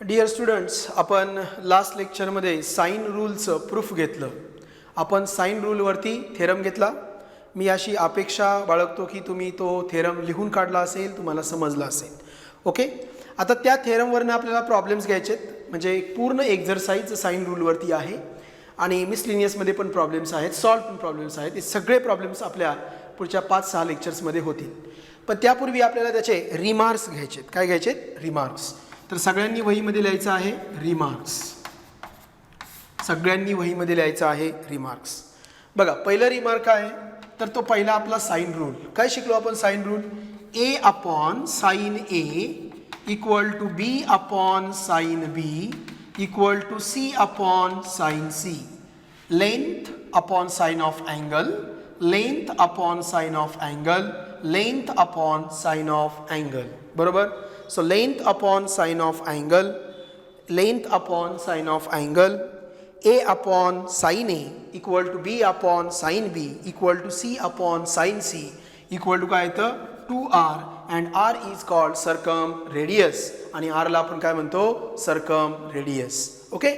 Dear students, आपण last लेक्चरमध्ये sign रूलचं proof घेतलं. आपण साइन रूलवरती थेरम घेतला. मी अशी अपेक्षा बाळगतो की तुम्ही तो थेरम लिहून काढला असेल, तुम्हाला समजला असेल. ओके, आता त्या थेरमवरनं आपल्याला प्रॉब्लेम्स घ्यायचे आहेत. म्हणजे एक पूर्ण एक्झरसाइज साइन रूलवरती आहे आणि मिसलिनियसमध्ये पण प्रॉब्लेम्स आहेत, सॉल्व पण प्रॉब्लेम्स आहेत. हे सगळे प्रॉब्लेम्स आपल्या पुढच्या 5-6 लेक्चर्समध्ये होतील. पण त्यापूर्वी आपल्याला त्याचे रिमार्क्स घ्यायचे आहेत. काय घ्यायचे आहेत? रिमार्क्स. तर सगळ्यांनी वहीमध्ये लिहायचं आहे रिमार्क्स. सगळ्यांनी वहीमध्ये लिहायचं आहे रिमार्क्स. बघा, पहिला रिमार्क आहे तर तो पहिला आपला साइन रूल. काय शिकलो आपण? Sine rule A upon sine A equal to B upon sine B equal to C upon sine C. Length upon sine of angle, length upon sine of angle, length upon sine of angle. बरोबर. So length upon sine of angle, length upon sine of angle, a upon sin a equal to b upon sin b equal to c upon sin c equal to काय येतं 2r and r is called circumradius आणि r ला आपण काय म्हणतो? circumradius. Okay,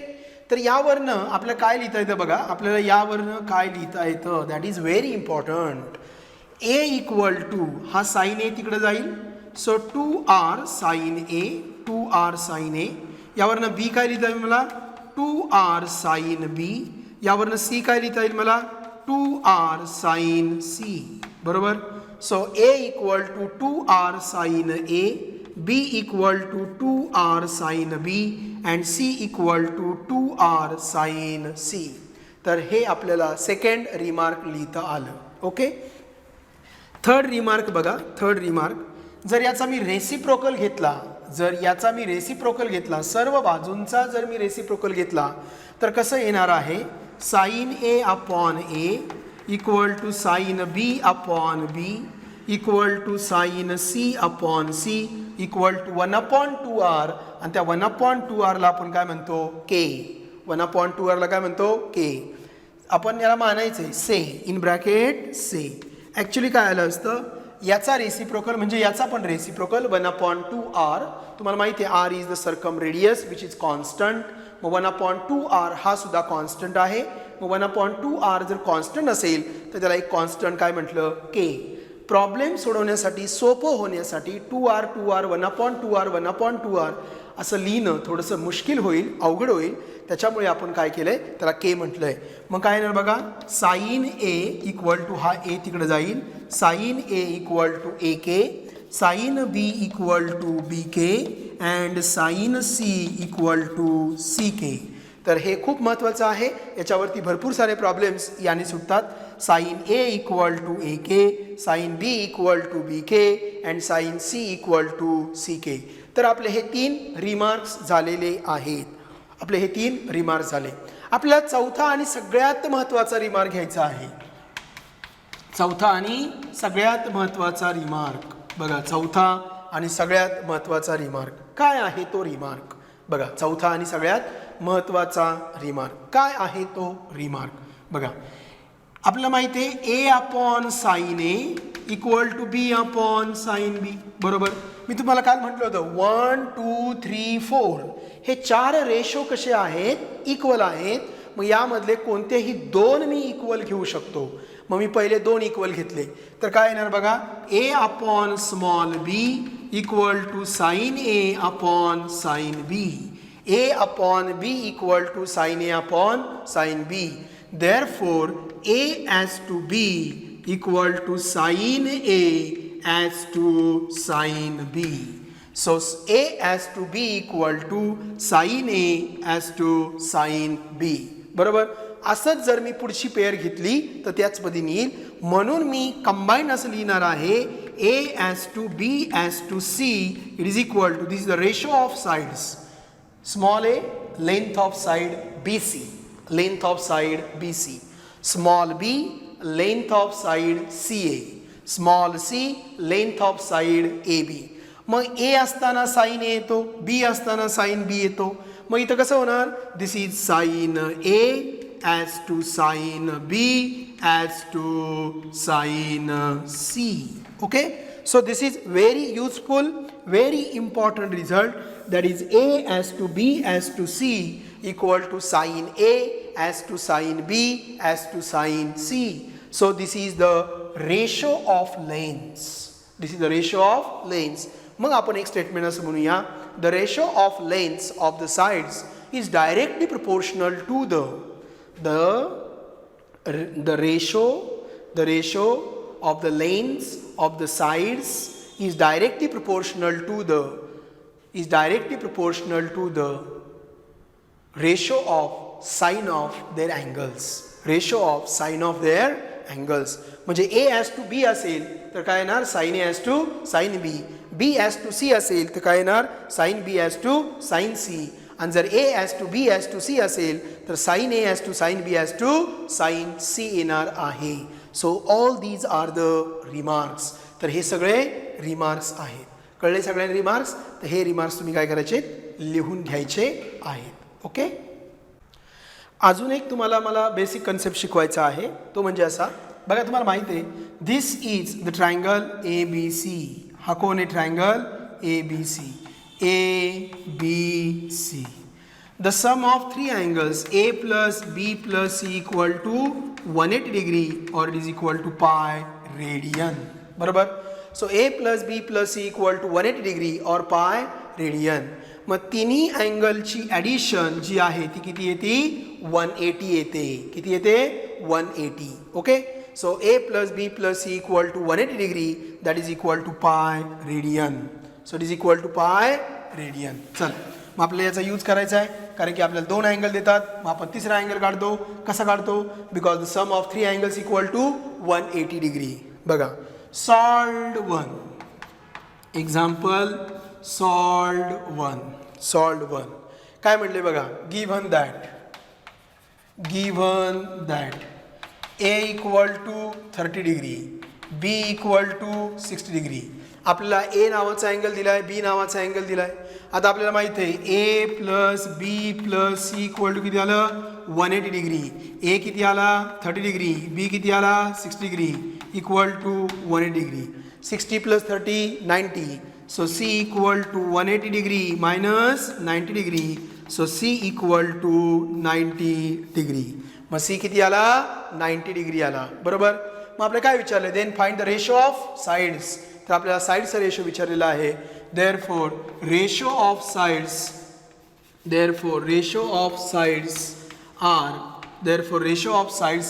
तर यावरनं आपल्याला काय लिहिता येतं? बघा, आपल्याला यावरनं काय लिहिता येतं? That is very important. a equal to हा साइन ए तिकडे जाईल. So 2r sin a, 2r sin a. यावरनं b काय लिहिता येईल मला? 2r sin b. यावरनं c काय लिहिता येईल मला? 2r sin c. बरोबर. So a equal to 2r sin a, b equal to 2r sin b and c equal to 2r sin c. तर हे आपल्याला सेकंड रिमार्क लिहिता आलं. ओके, थर्ड रिमार्क बघा. थर्ड रिमार्क, जर याचा मी रेसिप्रोकल घेतला, सर्व बाजूंचा जर मी रेसिप्रोकल घेतला तर कसं येणार आहे? Sine A upon A equal to sine B upon B equal to sine C upon C equal to 1/2r. आणि त्या 1/2r ला आपण काय म्हणतो? के. 1/2r ला काय म्हणतो? के. आपण याला मानायचंय से, इन ब्रॅकेट से. ॲक्च्युली काय आलं असतं? याचा रेसिप्रोकल म्हणजे याचा पण रेसिप्रोकल 1/2r. तुम्हाला माहिती आहे r is the circumradius which is constant. मग 1/2r हा सुद्धा कॉन्स्टंट आहे. मग 1/2r जर कॉन्स्टंट असेल तर त्याला एक कॉन्स्टंट काय म्हटलं? के. प्रॉब्लेम सोडवण्यासाठी, सोपं होण्यासाठी 2r 1/2r असं लिहिणं थोडंसं मुश्किल होईल, अवघड होईल. त्याच्यामुळे आपण काय केलंय? त्याला के म्हटलंय. मग काय येणार बघा? साइन ए इक्वल टू हा ए तिकडे जाईल. Sine A equal to A K, sine B equal to B K and sine C equal to C K. तर हे खूप महत्त्वाचं आहे. याच्यावरती भरपूर सारे प्रॉब्लेम्स याने सुटतात. Sine A equal to A K, sine B equal to B K and sine C equal to C K. तर आपले हे 3 रिमार्क्स झालेले आहेत. आपले हे 3 रिमार्क्स झाले. आपल्याला चौथा आणि सगळ्यात महत्त्वाचा रिमार्क घ्यायचा आहे. चौथा आणि सगळ्यात महत्त्वाचा रिमार्क बघा. चौथा आणि सगळ्यात महत्त्वाचा रिमार्क काय आहे? तो रिमार्क बघा. चौथा आणि सगळ्यात महत्त्वाचा रिमार्क काय आहे? तो रिमार्क बघा. आपल्याला माहिती आहे A upon sine A equal to B upon sine B. बरोबर. मी तुम्हाला काल म्हटलं होतं 1 2 3 4 हे 4 रेशो कसे आहेत? इक्वल आहेत. मग यामधले कोणतेही 2 मी इक्वल घेऊ शकतो. मग मी पहिले 2 इक्वल घेतले तर काय येणार बघा? A upon small B equal to sine A upon sine B. A upon B equal to sine A upon sine B. Therefore, A as to B equal to sin A as to sin B. So, A as to B equal to sin A as to sin B. बरोबर. असंच जर मी पुढची pair घेतली तर त्याच पद्धतीने येईल. म्हणून मी कंबाईन असं लिहिणार आहे A as to B as to C it is equal to, this is the ratio of sides. Small a, length of side BC. Length of side BC. Small b, length of side CA. Small c, length of side AB. मग a असताना sine a येतो, b असताना sine b येतो. मग इथं कसं होणार? This is sine a as to sine B as to sine C. Okay, so this is very useful, very important result, that is A as to B as to C equal to sine A as to sine B as to sine C. So this is the ratio of lanes. This is the ratio of lanes. मग आपण एक statement असं म्हणूया, the ratio of lengths of the sides is directly proportional to the ratio of the lengths of the sides is directly proportional to the ratio of sine of their angles. म्हणजे A as to B असेल तर काय येणार sin A as to sin B, B as to C असेल तर काय येणार sin B as to sin C, आणि जर A as to B as to C असेल तर sin A as to sin B as to sin C येणार आहे. So all these are the remarks. तर हे सगळे रिमार्क्स आहेत. कळले सगळ्यांना रिमार्क्स? तर हे रिमार्क्स तुम्ही काय करायचे, लिहून घ्यायचे आहेत. ओके, अजून एक तुम्हाला मला बेसिक कन्सेप्ट शिकवायचा आहे, तो म्हणजे असा बघा, तुम्हाला माहिती आहे this is the triangle A B C. हा कोण आहे triangle A B C. A B C, the sum of three angles A plus B plus C equal to 180 degree और it is equal to pi radian. बरोबर. So A plus B plus C equal to 180 degree और pi radian. मग तिन्ही अँगलची addition जी आहे ती किती येते, 180 येते. किती येते, 180. Okay, so a plus b plus c equal to 180 degree, that is equal to pi radian. So it is equal to pi radian. चल मग आपल्याला याचा यूज करायचा आहे, कारण की आपल्याला दोन अँगल देतात. मग आपण तिसरा अँगल काढतो. कसा काढतो, because the sum of three angles equal to 180 degree. बघा, सॉल्ड 1 एक्झाम्पल, सॉल्ड 1 काय म्हटले बघा, given that A equal to 30 degree, B equal to 60 degree. आपल्याला A नावाचा अँगल दिला आहे, B नावाचा अँगल दिला आहे. आता आपल्याला माहिती आहे A plus B plus C equal to किती आलं, 180 डिग्री. A किती आला, 30 डिग्री. B किती आला, 60 डिग्री, इक्वल टू 180 डिग्री. 60 प्लस 30 90. So C equal to 180 degree minus 90 degree. So C equal to 90 degree. मग सी किती आला, 90 डिग्री आला. बरोबर. मग आपल्याला काय विचारलं, then find the ratio of sides. तर आपल्याला साइड्सचा रेशो विचारलेला आहे. Therefore ratio of sides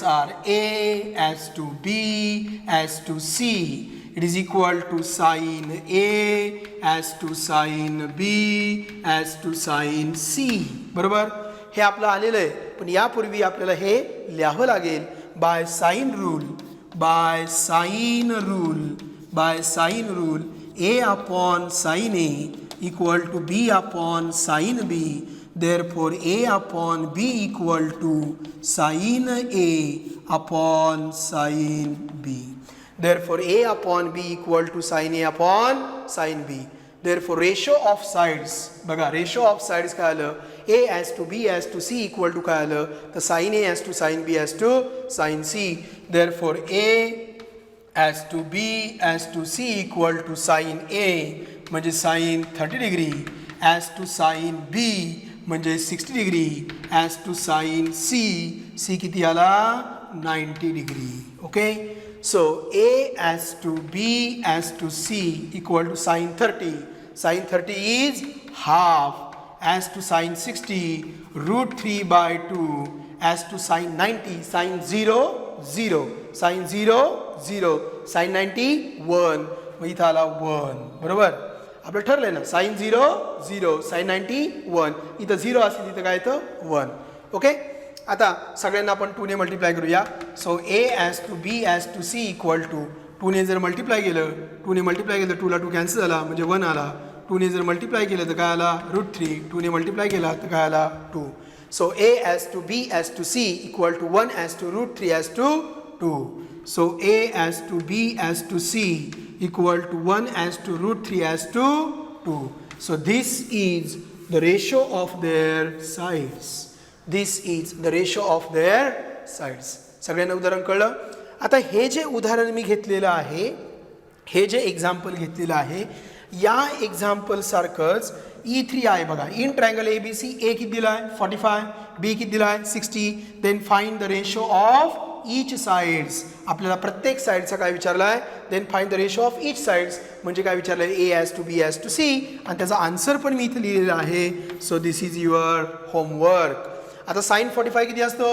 are A as to B as to C. It is equal to sin A as to sin B as to sin C. बरोबर. हे आपलं आलेलं आहे, पण यापूर्वी आपल्याला हे लिहावं लागेल by sine rule A upon sine A equal to B upon sine B. Therefore A upon B equal to sine A upon sine B. Therefore A upon B equal to sin A upon sin B. Therefore ratio of sides, बघा ratio of sides काय आलं, A as to B as to C equal to काय आलं, तर sin A as to sin B as to sin C. Therefore A as to B as to C equal to sin A म्हणजे sin 30 degree, as to sin B म्हणजे 60 degree, as to sin C किती आला, 90 degree. Okay. So A as to B as to C equal to sin 30. Sin 30 is half. As to sin 60, root 3 by 2. As to sin 90, sin 0, 0. Sin 0, 0. Sin 90, 1. मग इथं आला 1. बरोबर. आपलं ठरलंय ना, sin 0, 0. Sin 90, 1. इथं 0 असेल, इथं काय येतं, 1. ओके. आता सगळ्यांना आपण 2 ने मल्टिप्लाय करूया. So A as to B as to C equal to 2 ने जर मल्टिप्लाय केलं, 2 ला 2 कॅन्सल झाला म्हणजे 1 आला. 2 ने जर मल्टिप्लाय केलं तर काय आला, √3. 2 ने मल्टिप्लाय केला तर काय आला, 2. So A as to B as to C equal to 1 as to √3 as to 2. So A as to B as to C equal to 1 as to √3 as to 2. So this is the ratio of their sides. This is the ratio of their sides. सगळ्यांना उदाहरण कळलं. आता हे जे उदाहरण मी घेतलेलं आहे, हे जे एक्झाम्पल घेतलेलं आहे, या एक्झाम्पल सारखंच E3 आहे बघा. इन ट्रायंगल ABC ए किती दिला आहे 45, बी किती दिला आहे 60. Then find the ratio of each sides. आपल्याला प्रत्येक साईडचा काय विचारला आहे. Then find the ratio of each sides म्हणजे काय विचारलं आहे, A as to B as to C. आणि त्याचा आन्सर पण मी इथे लिहिलेला आहे. So this is your homework. आता साइन 45 किती असतो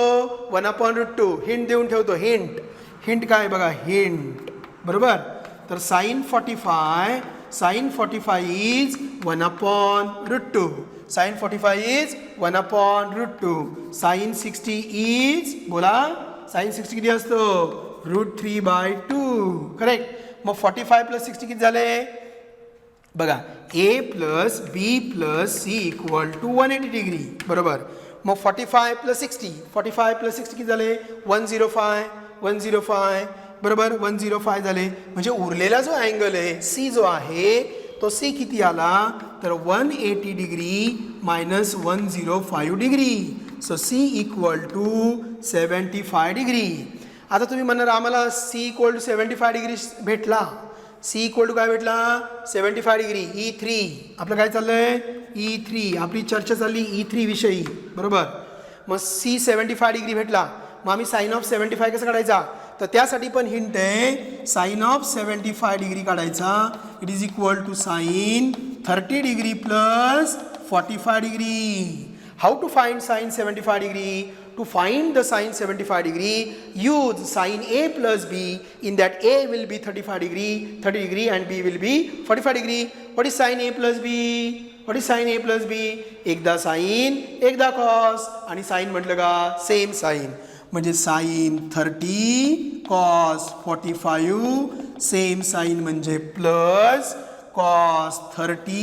1/√2. हिंट देऊन ठेवतो. हिंट काय बघा, हिंट बरोबर. तर sine 45 is 1/√2. Sine 45 is 1/√2. Sine 60 is बोला, साइन 60 किती असतो √3/2. करेक्ट. मग 45 + 60 किती झाले बघा. A + B + C = 180 डिग्री बरोबर. मग 45 + 60 किती झाले 105 बरोबर. 105 झाले. म्हणजे उरलेला जो अँगल आहे C जो आहे तो C किती आला तर 180 degree minus 105 degree. So C = 75 degree. आता तुम्ही म्हणणार आम्हाला C = 75 डिग्री भेटला. C = काय भेटला 75 डिग्री. E3 आपलं काय चाललंय E3 आपली चर्चा चालली E3 विषयी बरोबर. मग C 75 डिग्री भेटला. मग आम्ही साइन ऑफ 75 कसं काढायचा. तर त्यासाठी पण हिंट आहे. साइन ऑफ 75 डिग्री काढायचा. It is equal to sine 30 degree plus 45 degree. How to find sine 75 degree. To find the sin 75 degree, use sin A plus B in that A will be 30 degree and B will be 45 degree. What is sin A plus B? What is sin A plus B? एकदा sin, एकदा cos आणि sin म्हटलं का same sin. म्हणजे sin 30 cos 45 same sin म्हणजे plus cos 30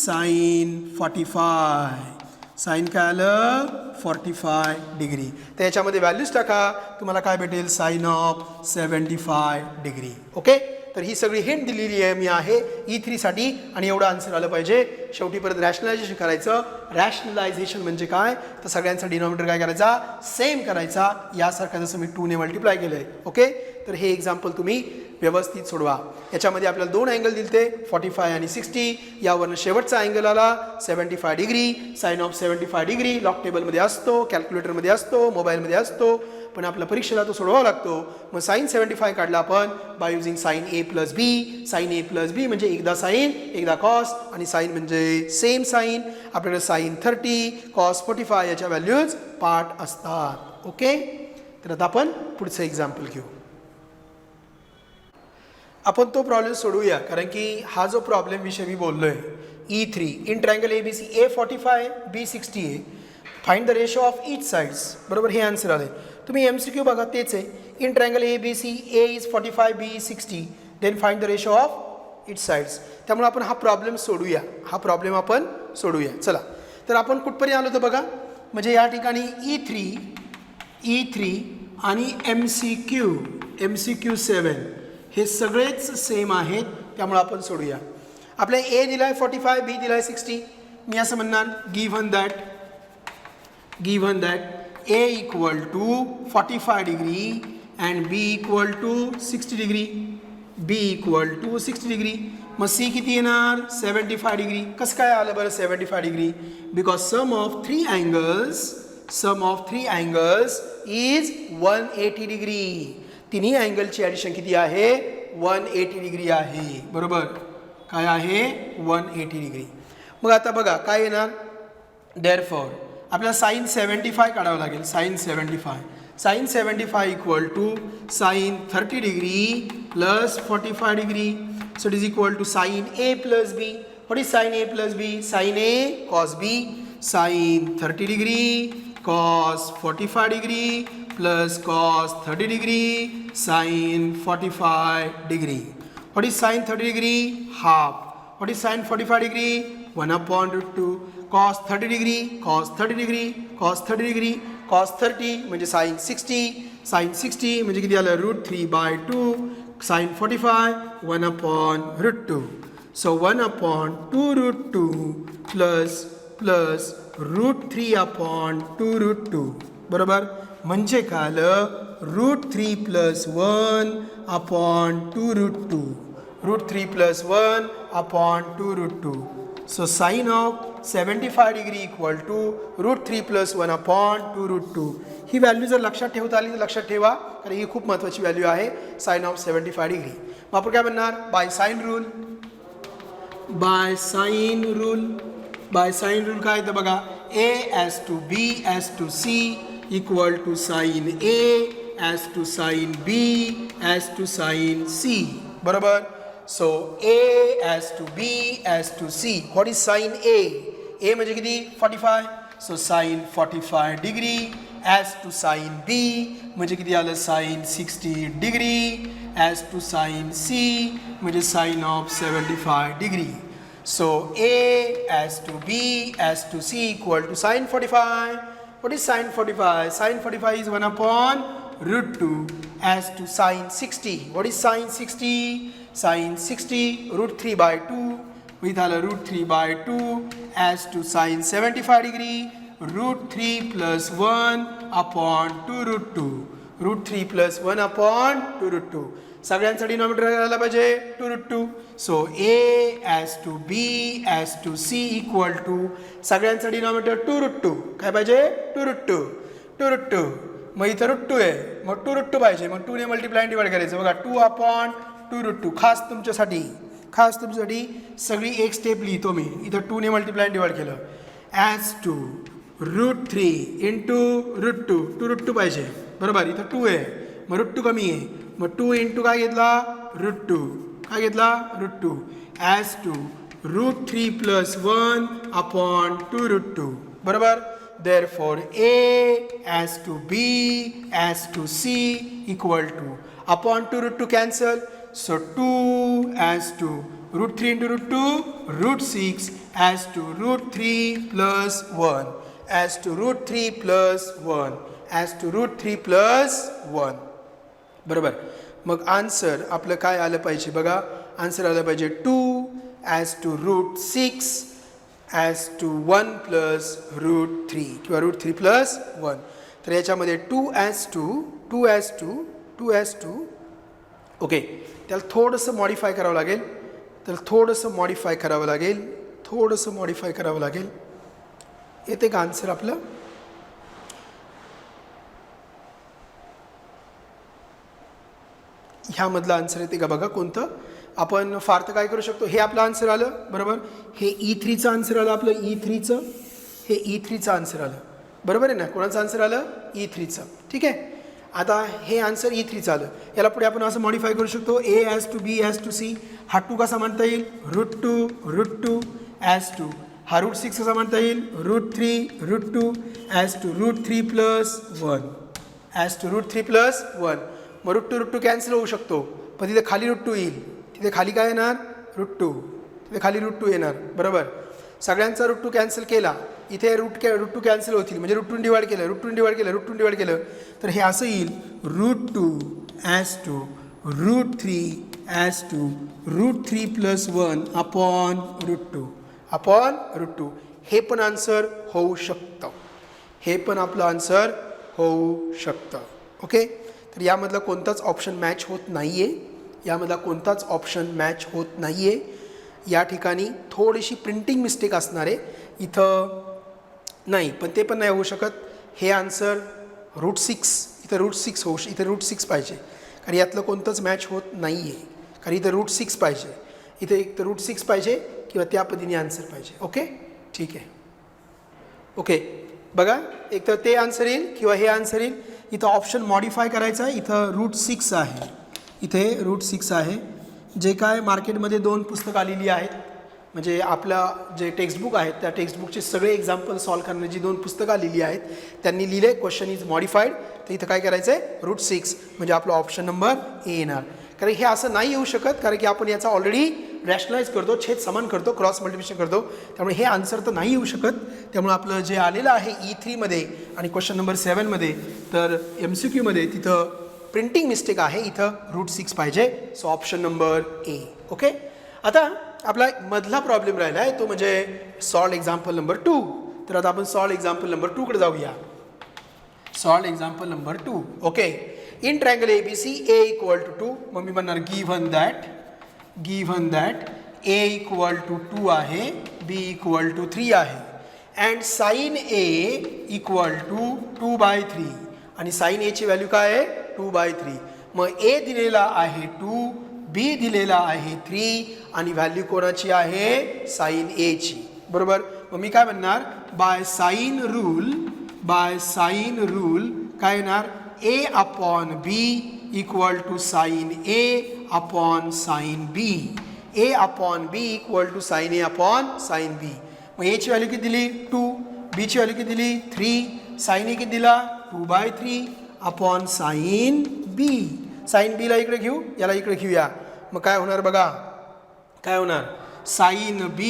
sin 45. Sign काय आलं 45 degree. तर याच्यामध्ये व्हॅल्यूज टाका. तुम्हाला काय भेटेल साइन ऑफ 75 डिग्री. ओके. तर ही सगळी हिंट दिलेली आहे मी आहे E3 साठी. आणि एवढं आन्सर आलं पाहिजे. शेवटी परत रॅशनलायझेशन करायचं. रॅशनलायझेशन म्हणजे काय तर सगळ्यांचा डिनॉमिनेटर काय करायचा सेम करायचा. यासारखं जसं मी 2 ने मल्टिप्लाय केलंय. ओके. तर हे एक्झाम्पल तुम्ही व्यवस्थित सोडवा. याच्यामध्ये आपल्याला 2 अँगल दिलते 45 आणि 60. यावरनं शेवटचा अँगल आला 75 degree. Sine of 75 degree log टेबलमध्ये असतो, कॅल्क्युलेटरमध्ये असतो, मोबाईलमध्ये असतो. पण आपल्या परीक्षेला तो सोडवावा लागतो. मग साइन 75 काढला आपण by using sine A plus B. Sine A plus B म्हणजे एकदा साइन एकदा कॉस आणि साइन म्हणजे सेम साइन. आपल्याकडे साइन 30 कॉस 45 याच्या व्हॅल्यूज पार्ट असतात. ओके. तर आता आपण पुढचं एक्झाम्पल घेऊ. आपण तो प्रॉब्लेम सोडूया कारण की हा जो प्रॉब्लेम विषय मी बोललोय E3 in triangle ABC A 45 B 60 आहे. Find the ratio of each sides बरोबर. हे आन्सर आले. तुम्ही MCQ बघा तेच आहे. In triangle ABC A is 45 B 60 then find the ratio of each sides. त्यामुळे आपण हा प्रॉब्लेम सोडूया. चला. तर आपण कुठपर्यंत आलो तर बघा. म्हणजे या ठिकाणी E3 आणि MCQ 7 हे सगळेच सेम आहेत. त्यामुळे आपण सोडूया. आपल्या A दिलाय 45 B दिलाय 60. मी असं म्हणणार given that A equal to 45 degree and B equal to 60 degree. मग C किती येणार 75 डिग्री. कसं काय आलं बरं 75 degree. Because sum of three angles is 180 degree. तिन्ही अँगलची ॲडिशन किती आहे 180 डिग्री आहे बरोबर. काय आहे 180 डिग्री. मग आता बघा काय येणार. देअरफॉर आपल्याला साइन 75 काढावं लागेल. Sine 75 equal to sine 30 degree plus 45 degree. So it is equal to sine A plus B. What is sine A plus B. Sine A cos B. Sine 30 degree cos 45 degree plus cos 30 degree sine 45 degree. What is sine 30 degree half. What is sine 45 degree 1/√2. Cos 30 degree cos 30 म्हणजे sign 60 म्हणजे किती आलं √3/2. Sign 45 1/√2. So 1/2√2 plus √3/2√2 बरोबर. म्हणजे काय आलं √3 + 1/2√2 √3 + 1/2√2. So sin of 75 degree equal to √3 + 1/2√2. He value जर लक्षात ठेवता आली तर लक्षात ठेवा, कारण ही खूप महत्त्वाची व्हॅल्यू आहे साइन ऑफ 75 डिग्री. मग आपण काय म्हणणार bye sine rule. Bye sine rule काय तर बघा a as to b as to c equal to sin a as to sin b as to sin c बरोबर. So a as to b as to c. What is sin a? a म्हणजे किती 45. So sin 45 degree as to sin b म्हणजे किती आलं sin 60 degree as to sin c म्हणजे sin of 75 degree. So a as to b as to c equal to sin 45. What is sin 45? Sin 45 is 1/√2 as to sin 60. What is sin 60? Sin 60 √3/2 with √3/2 as to sin 75 degree √3 + 1/2√2 √3 + 1/2√2. सगळ्यांचा denominator आला पाहिजे 2√2. So a as to b as to c equal to सगळ्यांचा denominator 2√2 काय पाहिजे 2√2. मग इथं √2 आहे मग 2√2 पाहिजे. मग 2 ने मल्टिप्लाय डिवाइड करायचं बघा 2/2√2. खास तुमच्यासाठी सगळी एक स्टेप लिहितो मी. इथं 2 ने मल्टिप्लाय डिवाइड केलं ॲज टू √3 इंटू √2. 2√2 पाहिजे बरोबर. इथं 2 आहे मग √2 कमी आहे मग 2 इंटू काय घेतला √2 काय घेतला √2 ॲज टू √3 + 1/2√2 बरोबर. Therefore a as to b as to c equal to /2√2 cancel. So 2 as to √3 into √2 √6 as to √3 + 1 as to √3 + 1 as to √3 + 1 बरोबर. मग आन्सर आपलं काय आलं पाहिजे बघा. आन्सर आलं पाहिजे 2 as to √6 as to 1 + √3 किंवा √3 + 1. तर याच्यामध्ये 2 as to ओके. त्याला थोडंसं मॉडिफाय करावं लागेल. येते का आन्सर आपलं. ह्यामधलं आन्सर येते का बघा कोणतं. आपण फार तर काय करू शकतो हे आपलं आन्सर आलं बरोबर. हे E3चं आन्सर आलं आपलं E3चं आन्सर आलं बरोबर आहे ना. कोणाचं आन्सर आलं E3चं. ठीक आहे. आता हे आन्सर E3चं आलं. याला पुढे आपण असं मॉडिफाय करू शकतो a as to b as to c. हा 2 कसा म्हणता येईल √2 as to हा √6 कसा म्हणता येईल √3 as to √3 + 1 as to √3 + 1. मग √2 कॅन्सल होऊ शकतो पण तिथे खाली √2 येईल. तिथे खाली काय येणार √2 येणार बरोबर. सगळ्यांचा √2 कॅन्सल केला इथे √2 कॅन्सल होतील म्हणजे √2 डिवाइड केलं तर हे असं येईल √2 as to √3 as to √3 + 1/√2. हे पण आन्सर होऊ शकतं. आपलं आन्सर होऊ शकतं. ओके. तर यामधला कोणताच ऑप्शन मॅच होत नाही आहे. या ठिकाणी थोडीशी प्रिंटिंग मिस्टेक असणार आहे इथं नाही पण ते पण नाही होऊ शकत. हे आन्सर √6 इथं √6 पाहिजे कारण यातलं कोणतंच मॅच होत नाही आहे. कारण इथं √6 पाहिजे इथे एक तर √6 पाहिजे किंवा त्या पद्धतीने आन्सर पाहिजे. ओके ठीक आहे. ओके बघा एक तर ते आन्सर येईल किंवा हे आन्सर येईल. इथं ऑप्शन मॉडिफाय करायचं आहे. इथं √6 आहे √6 आहे. जे काय मार्केटमध्ये 2 पुस्तकं आलेली आहेत म्हणजे आपलं जे टेक्स्टबुक आहेत त्या टेक्स्टबुकचे सगळे एक्झाम्पल सॉल्व करण्याची 2 पुस्तकं आलेली आहेत. त्यांनी लिहिले क्वेश्चन इज मॉडिफाईड. तर इथं काय करायचं आहे √6 म्हणजे आपला ऑप्शन नंबर ए येणार. कारण हे असं नाही येऊ शकत कारण की आपण याचा ऑलरेडी रॅशनलाइज करतो छेद समान करतो क्रॉस मल्टिप्लिकेशन करतो त्यामुळे हे आन्सर तर नाही येऊ शकत. त्यामुळे आपलं जे आलेलं आहे E3मध्ये आणि क्वेश्चन नंबर 7मध्ये तर MCQमध्ये तिथं प्रिंटिंग मिस्टेक आहे. इथं √6 पाहिजे. So option number A. Okay. आता आपला मधला प्रॉब्लेम राहिला आहे तो म्हणजे सॉल्व एक्झाम्पल नंबर 2. तर आता आपण सॉल्व एक्झाम्पल नंबर 2 कडे जाऊया. Solve example number 2. Okay, in triangle ABC A equal to 2. मग मी म्हणणार given that A equal to 2 आहे, B इक्वल टू 3 आहे and sine A equal to 2/3 आणि साइन A ची व्हॅल्यू काय आहे 2/3. मग A दिलेला आहे 2, B दिलेला आहे 3 आणि व्हॅल्यू कोणाची आहे साइन A ची. बरोबर. मग मी काय म्हणणार बाय साइन रूल काय येणार A upon B equal to sine A upon sine B. A upon B equal to sine A upon sine B. मग A ची व्हॅल्यू किती दिली 2, B ची व्हॅल्यू किती दिली 3, साइन A किती दिला 2/3 अपॉन साइन B. साइन B ला इकडे घेऊ, याला इकडे घेऊया. मग काय होणार बघा, काय होणार साइन B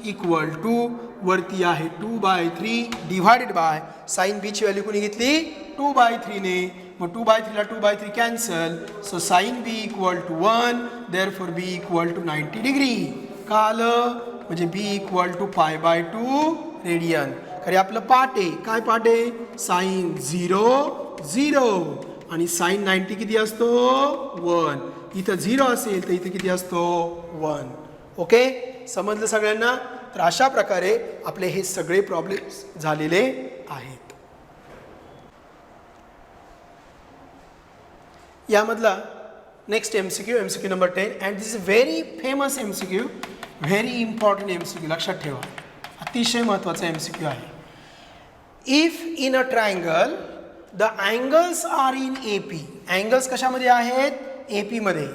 इक्वल टू वरती आहे 2/3 डिवायडेड बाय साइन B ची व्हॅल्यू कोणी घेतली 2/3 ने. मग 2/3 ला 2/3 cancel. So sine B equal to 1, therefore B equal to 90 degree. का आलं म्हणजे B इक्वल टू π/2 रेडियन. खरे आपलं पाठ आहे, काय पाठ आहे साइन 0 आणि साइन 90 किती असतो 1. इथं 0 असेल तर इथं किती असतो 1. ओके, समजलं सगळ्यांना. तर अशा प्रकारे आपले हे सगळे प्रॉब्लेम्स झालेले आहेत. यामधला next MCQ number 10 and this is very famous MCQ, very important MCQ. लक्षात ठेवा, अतिशय महत्त्वाचा MCQ आहे. If in a triangle the angles R in AP, angles कशामध्ये आहेत AP मध्ये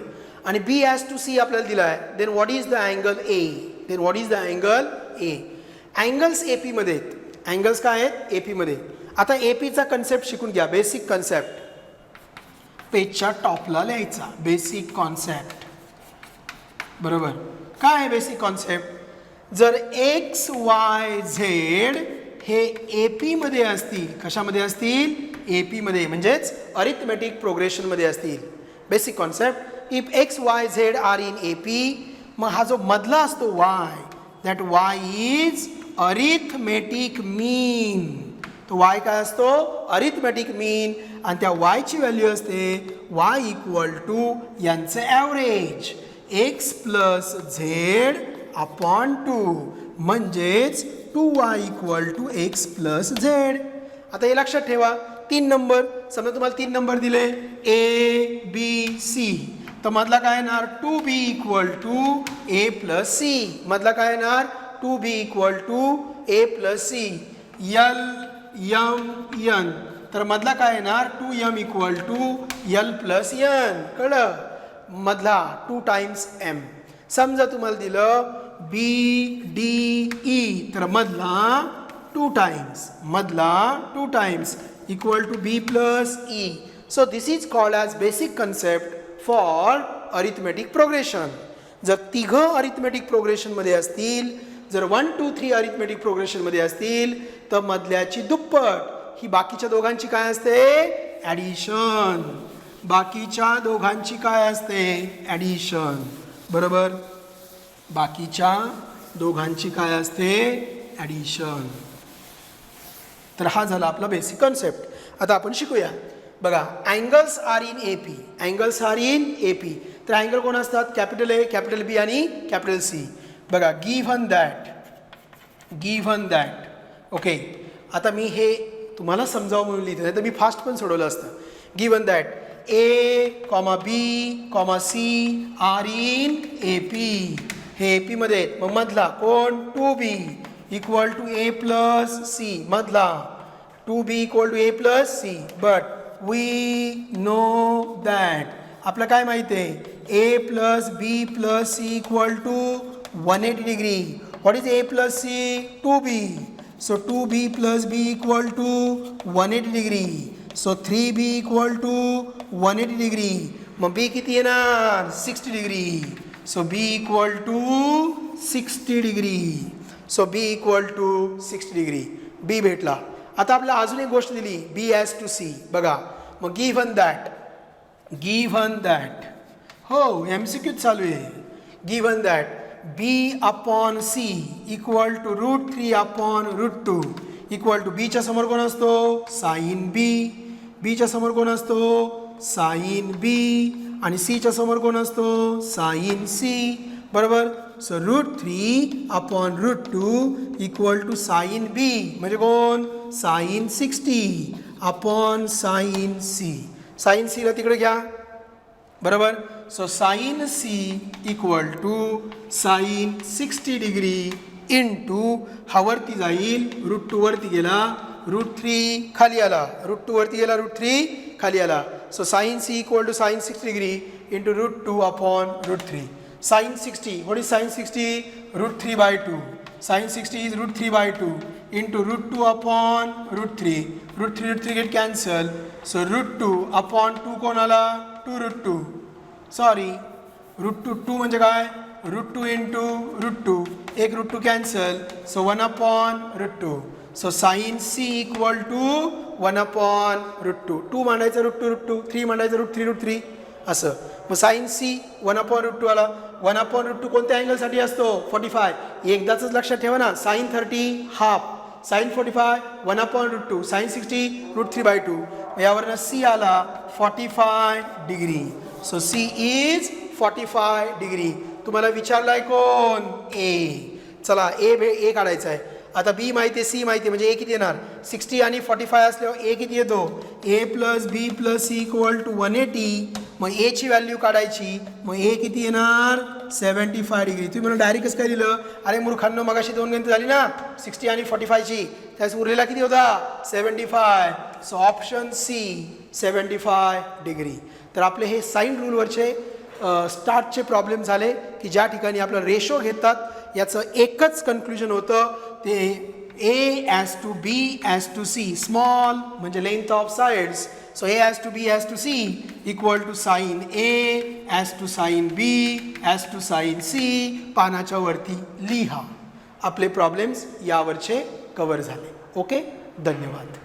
आणि B हॅज टू C आपल्याला दिला आहे, then what is the angle A. Angles AP मध्ये आहेत. अँगल्स काय आहेत AP मध्ये. आता APचा कन्सेप्ट शिकून घ्या, बेसिक कन्सेप्ट. पेजच्या टॉपला लिहायचा बेसिक कॉन्सेप्ट. बरोबर. काय आहे बेसिक कॉन्सेप्ट, जर XYZ हे AP मध्ये असतील, कशामध्ये असतील AP मध्ये, म्हणजेच अरिथमेटिक प्रोग्रेशनमध्ये असतील. Basic concept, if XYZ are in AP, मग हा जो मधला असतो Y, that Y is arithmetic mean. तो Y काय असतो अरिथमेटिक मीन आणि त्या Y ची व्हॅल्यू असते Y इक्वल टू यांचे average X plus Z upon 2, म्हणजेच 2Y equal to X plus Z. आता हे लक्षात ठेवा. 3 नंबर, समजा तुम्हाला 3 नंबर दिले ABC, तर मधला काय येणार 2B equal to A plus C. मधला काय येणार 2B equal to A plus C. N, तर मधला काय येणार 2M equal to L plus N. कळलं. मधला 2 टाइम्स M. समजा तुम्हाला दिलं BDE, तर मधला 2 times equal to B plus E. So this is called as basic concept for arithmetic progression. जर तिघं अरिथमेटिक प्रोग्रेशनमध्ये असतील, जर 1, 2, 3 अरिथमेटिक प्रोग्रेशनमध्ये असतील, तर मधल्याची दुप्पट ही बाकीच्या दोघांची काय असते ॲडिशन. बाकीच्या दोघांची काय असते ॲडिशन. बरोबर. बाकीच्या दोघांची काय असते ॲडिशन. तर हा झाला आपला बेसिक कन्सेप्ट. आता आपण शिकूया. बघा, angles R in AP. Angles R in AP. तर अँगल कोण असतात कॅपिटल A, कॅपिटल B आणि कॅपिटल C. बघा, गिव्हन दॅट. ओके, आता मी हे तुम्हाला समजावं म्हणून लिहितो, नाही तर मी फास्ट पण सोडवलं असतं. Given that A, B, C are in AP. हे AP मध्ये आहेत. मग मधला कोण 2B equal to A plus C. मधला 2B equal to A plus C. But we know that, आपलं काय माहिती आहे A plus B plus C equal to 180 degree. What is A plus C 2B. So 2B plus B equal to 180 degree. So 3B equal to 180 degree. मग B किती येणार 60 degree. So B equal to 60 degree. So B equal to 60 degree. B भेटला. आता आपल्याला अजून एक गोष्ट दिली B हॅज टू C. बघा, मग गिव्हन दॅट. हो, MCQ चालू आहे. Given that B upon C equal to √3 upon √2 equal to बीच्या समोर कोण असतो साईन बी, बीच्या समोर कोण असतो साईन बी आणि सीच्या समोर कोण असतो साईन सी बरोबर. So √3 upon √2 equal to sine B म्हणजे कोण sine 60 upon sine C. Sine सीला तिकडे घ्या बरोबर. So sine C equal to sine 60 degree into हा वरती जाईल √2 वरती गेला √3 खाली आला, √2 वरती गेला √3 खाली आला. So sine C equal to sine 60 degree into √2 upon √3. Sine 60, what is sine 60? √3/2. Sine 60 is √3/2 into √2 upon √3. √3 get cancel. So √2 upon 2 कोण आला 2√2. सॉरी √2 म्हणजे काय √2 into √2 एक √2 cancel. So 1 upon √2. So sine C equal to 1 upon √2. 2 मांडायचं √2 3 मांडायचं √3 असं. मग sine C 1 upon √2 आला. 1 upon √2 कोणत्या अँगलसाठी असतो 45. एकदाच लक्षात ठेवा ना sine 30 half, sine 45 1 upon √2, sine 60 √3/2. यावरनं सी आला 45 degree. So C is 45 degree. तुम्हाला विचारलाय कोण ए. चला ए काढायचा आहे. आता बी माहिती आहे सी माहिती आहे म्हणजे ए किती येणार 60 आणि 45 असल्यावर ए किती येतो A plus B plus C equal to 180. मग ए ची व्हॅल्यू काढायची मग ए किती येणार 75 डिग्री. तुम्ही मला डायरेक्ट कसं काय दिलं अरे मूर्खांनो मगाशी 2 गणित झाली ना 60 आणि 45 ची त्यास उरलेला किती होता 75. So option C 75 degree. तर आपले हे साईन रूलवरचे स्टार्टचे प्रॉब्लेम झाले की ज्या ठिकाणी आपलं रेशो घेतात याचं एकच कन्क्लुजन होतं ते A as to B as to C small म्हणजे length of sides. So A as to B as to C equal to sine A as to sine B as to sine C पानाच्या वरती लिहा. आपले problems यावरचे cover झाले. Okay धन्यवाद.